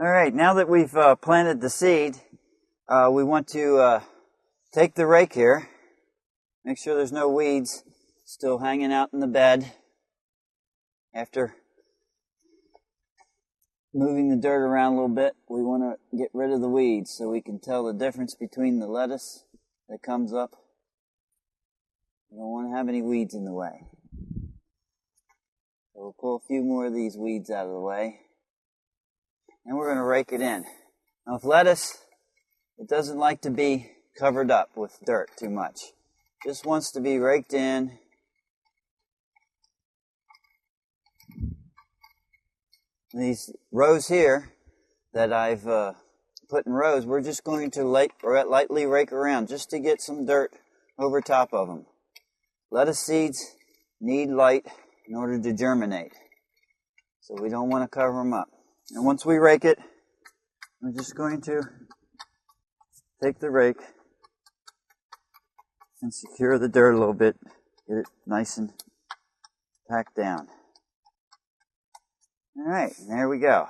All right, now that we've planted the seed, we want to take the rake here, make sure there's no weeds still hanging out in the bed. After moving the dirt around a little bit, we want to get rid of the weeds so we can tell the difference between the lettuce that comes up. We don't want to have any weeds in the way. So we'll pull a few more of these weeds out of the way. And we're going to rake it in. Now with lettuce, it doesn't like to be covered up with dirt too much. Just wants to be raked in. These rows here that I've put in rows, we're just going to lightly rake around just to get some dirt over top of them. Lettuce seeds need light in order to germinate. So we don't want to cover them up. And once we rake it, we're just going to take the rake and secure the dirt a little bit, get it nice and packed down. All right, there we go.